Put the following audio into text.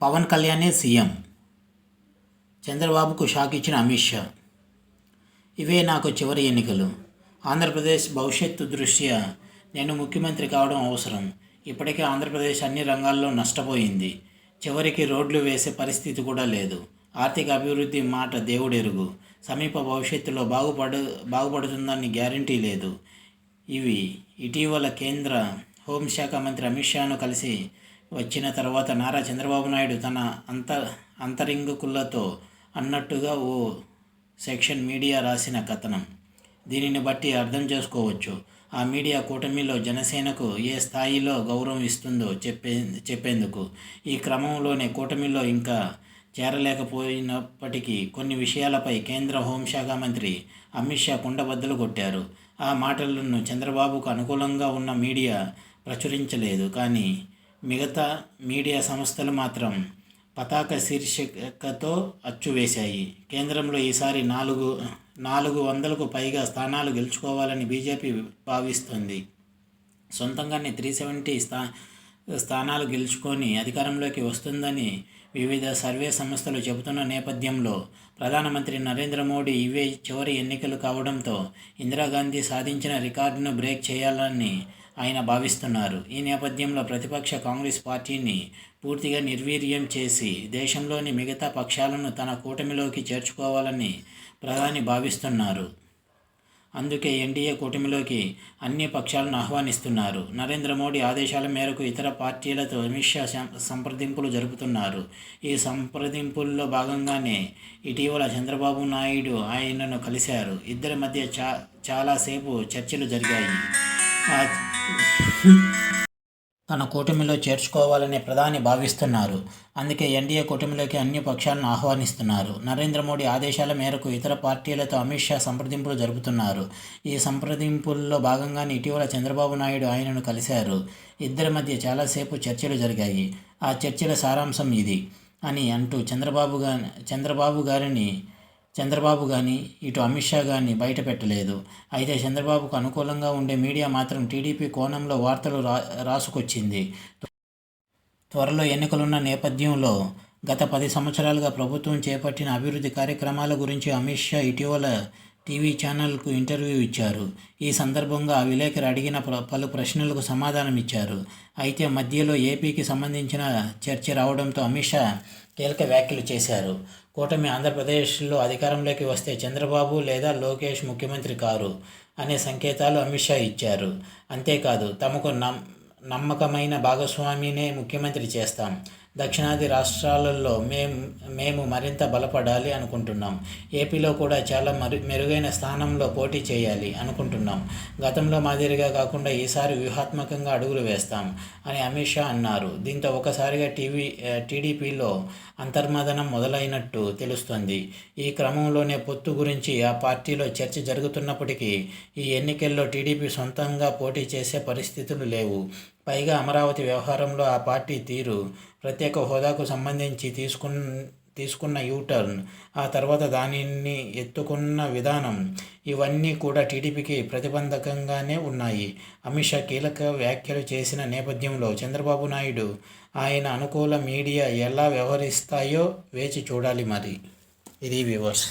Pawan కళ్యాణే CM, చంద్రబాబుకు shock ఇచ్చిన అమిత్ షా. ఇవే నాకు చివరి ఎన్నికలు. ఆంధ్రప్రదేశ్ భవిష్యత్తు దృష్ట్యా నేను ముఖ్యమంత్రి కావడం అవసరం. ఇప్పటికే ఆంధ్రప్రదేశ్ అన్ని రంగాల్లో నష్టపోయింది. చివరికి రోడ్లు వేసే పరిస్థితి కూడా లేదు. ఆర్థిక అభివృద్ధి మాట దేవుడెరుగు. సమీప భవిష్యత్తులో బాగుపడుతుందని గ్యారంటీ లేదు. ఇవి ఇటీవల కేంద్ర హోంశాఖ మంత్రి అమిత్ షాను కలిసి వచ్చిన తర్వాత నారా చంద్రబాబు నాయుడు తన అంతరింగికులతో అన్నట్టుగా ఓ సెక్షన్ మీడియా రాసిన కథనం. దీనిని బట్టి అర్థం చేసుకోవచ్చు ఆ మీడియా కూటమిలో జనసేనకు ఏ స్థాయిలో గౌరవం ఇస్తుందో చెప్పేందుకు. ఈ క్రమంలోనే కూటమిలో ఇంకా చేరలేకపోయినప్పటికీ కొన్ని విషయాలపై కేంద్ర హోంశాఖ మంత్రి అమిత్ షా కుండబద్దలు కొట్టారు. ఆ మాటలను చంద్రబాబుకు అనుకూలంగా ఉన్న మీడియా ప్రచురించలేదు. కానీ మిగతా మీడియా సంస్థలు మాత్రం పతాక శీర్షికతో అచ్చువేశాయి. కేంద్రంలో ఈసారి 400కు పైగా స్థానాలు గెలుచుకోవాలని బీజేపీ భావిస్తోంది. సొంతంగానే 370 స్థానాలు గెలుచుకొని అధికారంలోకి వస్తుందని వివిధ సర్వే సంస్థలు చెబుతున్న నేపథ్యంలో ప్రధానమంత్రి నరేంద్ర మోడీ ఇవే చివరి ఎన్నికలు కావడంతో ఇందిరాగాంధీ సాధించిన రికార్డును బ్రేక్ చేయాలని ఆయన భావిస్తున్నారు. ఈ నేపథ్యంలో ప్రతిపక్ష కాంగ్రెస్ పార్టీని పూర్తిగా నిర్వీర్యం చేసి దేశంలోని మిగతా పక్షాలను తన కూటమిలోకి చేర్చుకోవాలని ప్రధాని భావిస్తున్నారు. అందుకే ఎన్డీఏ కూటమిలోకి అన్ని పక్షాలను ఆహ్వానిస్తున్నారు. నరేంద్ర మోడీ ఆదేశాల మేరకు ఇతర పార్టీలతో అమిత్ షా సంప్రదింపులు జరుపుతున్నారు. ఈ సంప్రదింపుల్లో భాగంగానే ఇటీవల చంద్రబాబు నాయుడు ఆయనను కలిశారు. ఇద్దరి మధ్య చాలాసేపు చర్చలు జరిగాయి. తన కూటమిలో చేర్చుకోవాలని ప్రధాని భావిస్తున్నారు. అందుకే ఎన్డీఏ కూటమిలోకి అన్ని పక్షాలను ఆహ్వానిస్తున్నారు. నరేంద్ర మోడీ ఆదేశాల మేరకు ఇతర పార్టీలతో అమిత్ షా సంప్రదింపులు జరుపుతున్నారు. ఈ సంప్రదింపుల్లో భాగంగానే ఇటీవల చంద్రబాబు నాయుడు ఆయనను కలిశారు. ఇద్దరి మధ్య చాలాసేపు చర్చలు జరిగాయి. ఆ చర్చల సారాంశం ఇది అని అంటూ చంద్రబాబు కానీ ఇటు అమిత్ షా కానీ బయట పెట్టలేదు. అయితే చంద్రబాబుకు అనుకూలంగా ఉండే మీడియా మాత్రం టీడీపీ కోణంలో వార్తలు రాసుకొచ్చింది. త్వరలో ఎన్నికలున్న నేపథ్యంలో గత 10 సంవత్సరాలుగా ప్రభుత్వం చేపట్టిన అభివృద్ధి కార్యక్రమాల గురించి అమిత్ షా ఇటీవల టీవీ ఛానల్కు ఇంటర్వ్యూ ఇచ్చారు. ఈ సందర్భంగా ఆ విలేకరు అడిగిన పలు ప్రశ్నలకు సమాధానం ఇచ్చారు. అయితే మధ్యలో ఏపీకి సంబంధించిన చర్చ రావడంతో అమిత్ షా కీలక వ్యాఖ్యలు చేశారు. కూటమి ఆంధ్రప్రదేశ్లో అధికారంలోకి వస్తే చంద్రబాబు లేదా లోకేష్ ముఖ్యమంత్రి కారు అనే సంకేతాలు అమిత్ షా ఇచ్చారు. అంతేకాదు తమకు నమ్మకమైన భాగస్వామినే ముఖ్యమంత్రి చేస్తాం. దక్షిణాది రాష్ట్రాలలో మేము మరింత బలపడాలి అనుకుంటున్నాం. ఏపీలో కూడా చాలా మెరుగైన స్థానంలో పోటీ చేయాలి అనుకుంటున్నాం. గతంలో మాదిరిగా కాకుండా ఈసారి వ్యూహాత్మకంగా అడుగులు వేస్తాం అని అమిత్ షా అన్నారు. దీంతో ఒకసారిగా టీడీపీలో అంతర్మథనం మొదలైనట్టు తెలుస్తోంది. ఈ క్రమంలోనే పొత్తు గురించి ఆ పార్టీలో చర్చ జరుగుతున్నప్పటికీ ఈ ఎన్నికల్లో టీడీపీ సొంతంగా పోటీ చేసే పరిస్థితులు లేవు. పైగా అమరావతి వ్యవహారంలో ఆ పార్టీ తీరు, ప్రత్యేక హోదాకు సంబంధించి తీసుకున్న యూటర్న్, ఆ తర్వాత దానిని ఎత్తుకున్న విధానం ఇవన్నీ కూడా టీడీపీకి ప్రతిబంధకంగానే ఉన్నాయి. అమిత్ షా కీలక వ్యాఖ్యలు చేసిన నేపథ్యంలో చంద్రబాబు నాయుడు ఆయన అనుకూల మీడియా ఎలా వ్యవహరిస్తాయో వేచి చూడాలి. మరి ఇది వ్యూవర్స్.